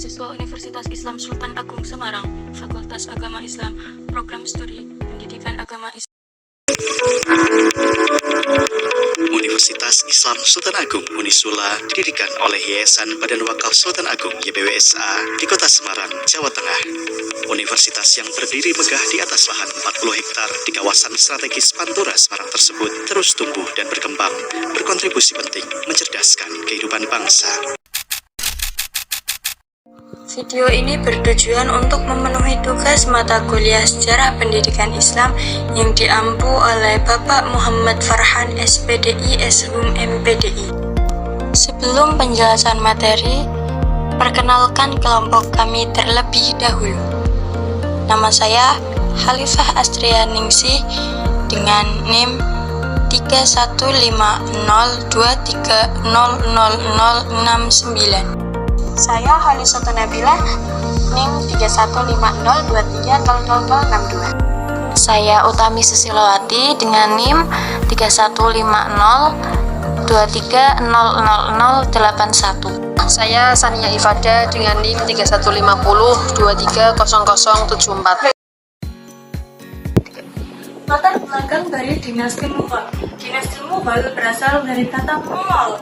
mahasiswa Universitas Islam Sultan Agung Semarang, Fakultas Agama Islam, Program Studi Pendidikan Agama Islam. Universitas Islam Sultan Agung Unisula didirikan oleh Yayasan Badan Wakaf Sultan Agung YBWSA di Kota Semarang, Jawa Tengah. Universitas yang berdiri megah di atas lahan 40 hektar di kawasan strategis Pantura Semarang tersebut terus tumbuh dan berkembang, berkontribusi penting mencerdaskan kehidupan bangsa. Video ini bertujuan untuk memenuhi tugas mata kuliah Sejarah Pendidikan Islam yang diampu oleh Bapak Muhammad Farhan SPDI SHUM MPDI. Sebelum penjelasan materi, perkenalkan kelompok kami terlebih dahulu. Nama saya Khalifah Astria Ningsih dengan NIM 315023000069. Saya Halisatu Nabila, NIM 315023000062. Saya Utami Susilowati dengan NIM 315023000081. Saya Sania Ifada dengan NIM 3150230074. Latar belakang dari dinasti Mughal. Dinasti Mughal berasal dari kata Mughal.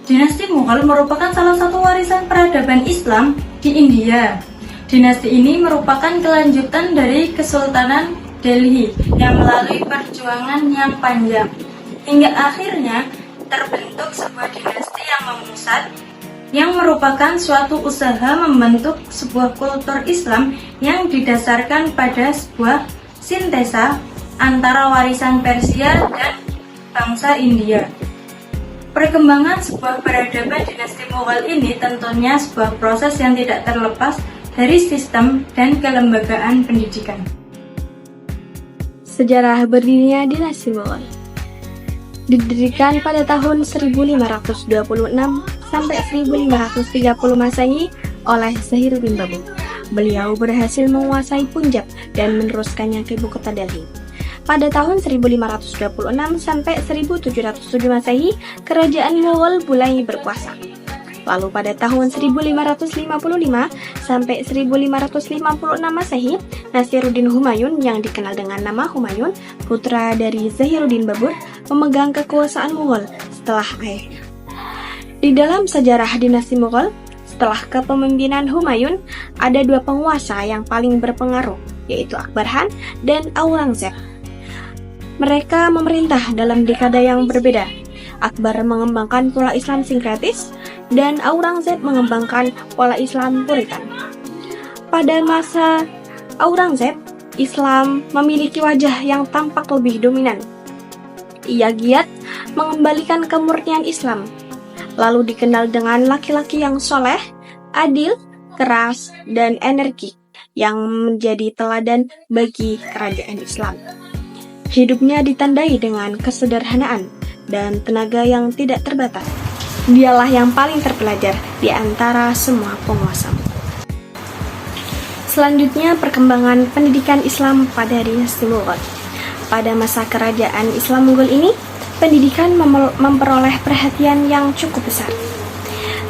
Dinasti Mughal merupakan salah satu warisan peradaban Islam di India. Dinasti ini merupakan kelanjutan dari Kesultanan Delhi yang melalui perjuangan yang panjang, hingga akhirnya terbentuk sebuah dinasti yang memusat, yang merupakan suatu usaha membentuk sebuah kultur Islam yang didasarkan pada sebuah sintesa antara warisan Persia dan bangsa India. Perkembangan sebuah peradaban dinasti Mughal ini tentunya sebuah proses yang tidak terlepas dari sistem dan kelembagaan pendidikan. Sejarah berdirinya dinasti Mughal didirikan pada tahun 1526 sampai 1530 Masehi oleh Zahiruddin Babur. Beliau berhasil menguasai Punjab dan meneruskannya ke ibu kota Delhi. Pada tahun 1526 sampai 1707 Masehi, kerajaan Mughal mulai berkuasa. Lalu pada tahun 1555 sampai 1556 Masehi, Nasiruddin Humayun yang dikenal dengan nama Humayun, putra dari Zahiruddin Babur, memegang kekuasaan Mughal setelah ayahnya. Di dalam sejarah dinasti Mughal, setelah kepemimpinan Humayun, ada dua penguasa yang paling berpengaruh, yaitu Akbar Khan dan Aurangzeb. Mereka memerintah dalam dekade yang berbeda. Akbar mengembangkan pola Islam sinkretis dan Aurangzeb mengembangkan pola Islam Puritan. Pada masa Aurangzeb, Islam memiliki wajah yang tampak lebih dominan. Ia giat mengembalikan kemurnian Islam, lalu dikenal dengan laki-laki yang soleh, adil, keras, dan energik yang menjadi teladan bagi kerajaan Islam. Hidupnya ditandai dengan kesederhanaan dan tenaga yang tidak terbatas. Dialah yang paling terpelajar di antara semua penguasa. Selanjutnya, perkembangan pendidikan Islam pada dinasti Mughal. Pada masa kerajaan Islam Mughal ini, pendidikan memperoleh perhatian yang cukup besar,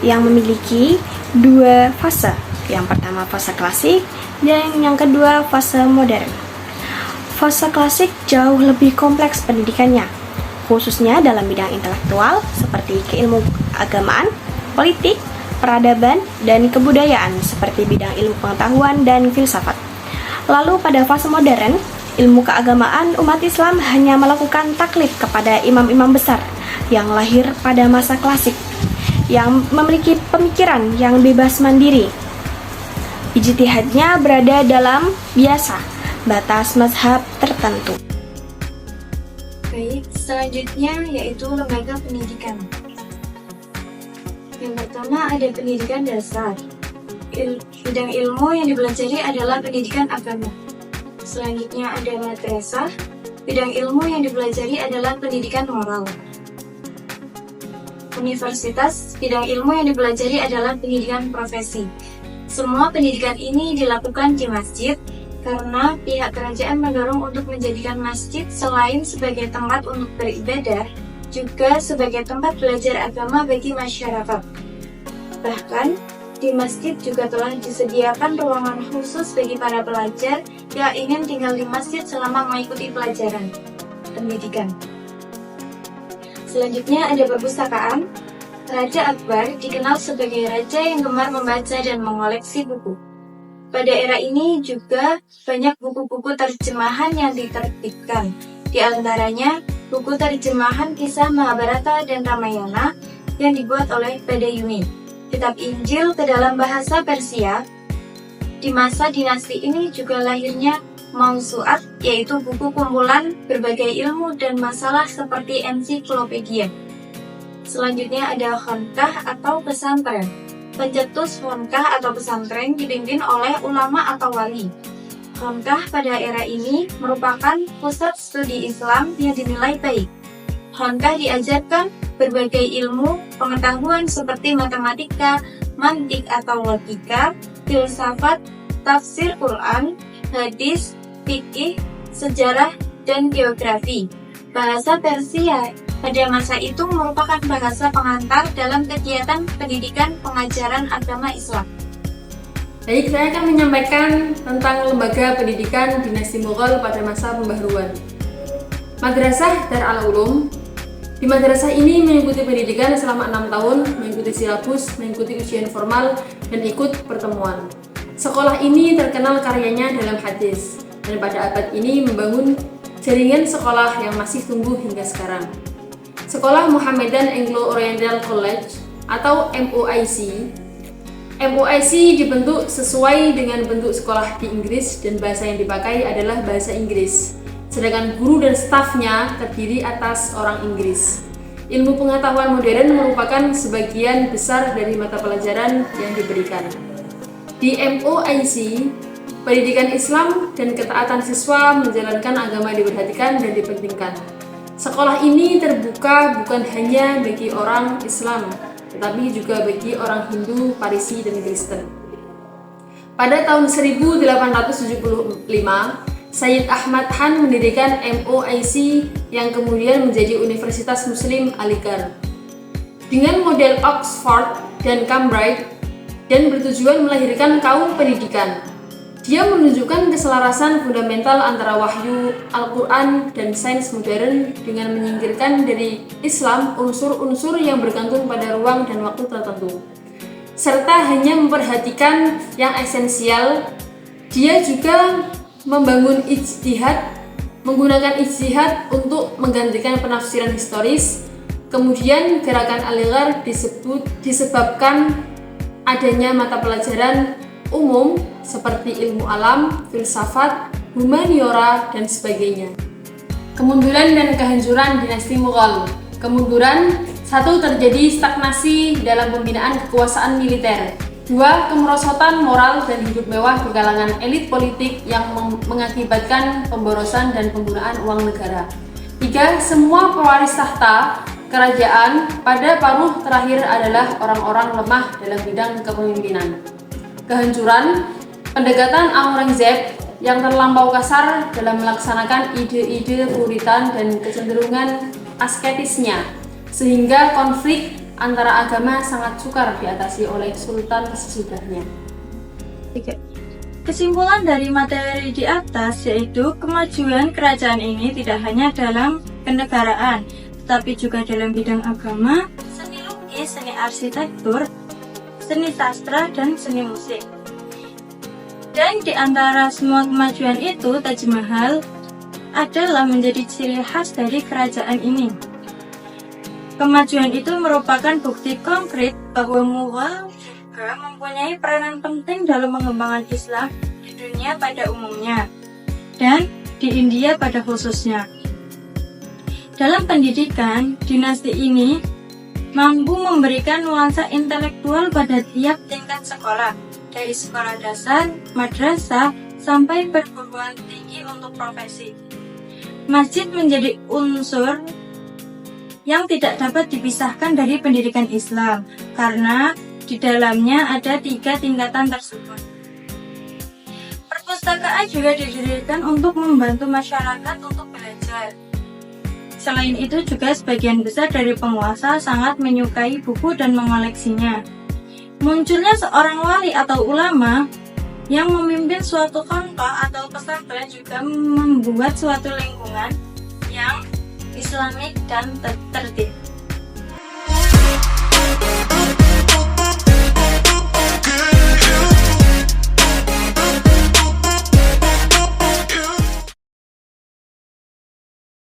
yang memiliki dua fase. Yang pertama fase klasik dan yang kedua fase modern. Fase klasik jauh lebih kompleks pendidikannya, khususnya dalam bidang intelektual seperti keilmuagamaan, politik, peradaban, dan kebudayaan seperti bidang ilmu pengetahuan dan filsafat. Lalu pada fase modern, ilmu keagamaan umat Islam hanya melakukan taklid kepada imam-imam besar yang lahir pada masa klasik, yang memiliki pemikiran yang bebas mandiri. Ijtihadnya berada dalam batas mazhab tertentu. Baik, selanjutnya yaitu lembaga pendidikan. Yang pertama ada pendidikan dasar. Bidang ilmu yang dipelajari adalah pendidikan agama. Selanjutnya ada madrasah. Bidang ilmu yang dipelajari adalah pendidikan moral. Universitas, bidang ilmu yang dipelajari adalah pendidikan profesi. Semua pendidikan ini dilakukan di masjid karena pihak kerajaan mendorong untuk menjadikan masjid selain sebagai tempat untuk beribadah, juga sebagai tempat belajar agama bagi masyarakat. Bahkan, Di masjid juga telah disediakan ruangan khusus bagi para pelajar yang ingin tinggal di masjid selama mengikuti pelajaran pendidikan. Selanjutnya ada perpustakaan. Raja Akbar dikenal sebagai raja yang gemar membaca dan mengoleksi buku. Pada era ini juga banyak buku-buku terjemahan yang diterbitkan. Di antaranya buku terjemahan kisah Mahabharata dan Ramayana yang dibuat oleh Badayuni, kitab Injil ke dalam bahasa Persia. Di masa dinasti ini juga lahirnya Mausu'at, yaitu buku kumpulan berbagai ilmu dan masalah seperti ensiklopedia. Selanjutnya ada khonkah atau pesantren. Pencetus khonkah atau pesantren dipimpin oleh ulama atau wali. Khonkah pada era ini merupakan pusat studi Islam yang dinilai baik. Khonkah diajarkan berbagai ilmu pengetahuan seperti matematika, mantik atau logika, filsafat, tafsir Quran, hadis, fikih, sejarah, dan geografi. Bahasa Persia pada masa itu merupakan bahasa pengantar dalam kegiatan pendidikan pengajaran agama Islam. Baik, saya akan menyampaikan tentang lembaga pendidikan dinasti Mughal pada masa pembaharuan. Madrasah Dar al-Ulum. Di madrasah ini mengikuti pendidikan selama 6 tahun, mengikuti silabus, mengikuti ujian formal, dan ikut pertemuan. Sekolah ini terkenal karyanya dalam hadis, dan pada abad ini membangun jaringan sekolah yang masih tumbuh hingga sekarang. Sekolah Mohammedan Anglo-Oriental College atau MOIC. MOIC dibentuk sesuai dengan bentuk sekolah di Inggris dan bahasa yang dipakai adalah bahasa Inggris. Sedangkan guru dan stafnya terdiri atas orang Inggris. Ilmu pengetahuan modern merupakan sebagian besar dari mata pelajaran yang diberikan. Di MOIC, pendidikan Islam dan ketaatan siswa menjalankan agama diperhatikan dan dipentingkan. Sekolah ini terbuka bukan hanya bagi orang Islam, tetapi juga bagi orang Hindu, Parisi, dan Kristen. Pada tahun 1875, Sayyid Ahmad Khan mendirikan MOIC yang kemudian menjadi Universitas Muslim Aligarh. Dengan model Oxford dan Cambridge dan bertujuan melahirkan kaum pendidikan. Dia menunjukkan keselarasan fundamental antara wahyu, Al-Quran, dan sains modern dengan menyingkirkan dari Islam unsur-unsur yang bergantung pada ruang dan waktu tertentu. Serta hanya memperhatikan yang esensial, dia juga membangun ijtihad, menggunakan ijtihad untuk menggantikan penafsiran historis. Kemudian gerakan Aligarh disebabkan adanya mata pelajaran umum seperti ilmu alam, filsafat, humaniora, dan sebagainya. Kemunduran dan kehancuran dinasti Mughal. Kemunduran, 1. Terjadi stagnasi dalam pembinaan kekuasaan militer. 2. Kemerosotan moral dan hidup mewah di kalangan elit politik yang mengakibatkan pemborosan dan penggunaan uang negara. 3. Semua pewaris tahta kerajaan pada paruh terakhir adalah orang-orang lemah dalam bidang kepemimpinan. Kehancuran, pendekatan Aurangzeb yang terlampau kasar dalam melaksanakan ide-ide puritan dan kecenderungan asketisnya, sehingga konflik antara agama sangat sukar diatasi oleh sultan sesudahnya. Kesimpulan dari materi di atas yaitu kemajuan kerajaan ini tidak hanya dalam kenegaraan, tetapi juga dalam bidang agama, seni lukis, seni arsitektur, seni sastra, dan seni musik. Dan di antara semua kemajuan itu, Taj Mahal adalah menjadi ciri khas dari kerajaan ini. Kemajuan itu merupakan bukti konkret bahwa Mughal juga mempunyai peranan penting dalam mengembangkan Islam di dunia pada umumnya dan di India pada khususnya. Dalam pendidikan, dinasti ini mampu memberikan nuansa intelektual pada tiap tingkat sekolah, dari sekolah dasar, madrasah, sampai perguruan tinggi untuk profesi. Masjid menjadi unsur yang tidak dapat dipisahkan dari pendidikan Islam, karena di dalamnya ada 3 tingkatan tersebut. Perpustakaan juga didirikan untuk membantu masyarakat untuk belajar. Selain itu juga sebagian besar dari penguasa sangat menyukai buku dan mengoleksinya. Munculnya seorang wali atau ulama yang memimpin suatu kelompok atau pesantren juga membuat suatu lingkungan yang islamik dan tertib.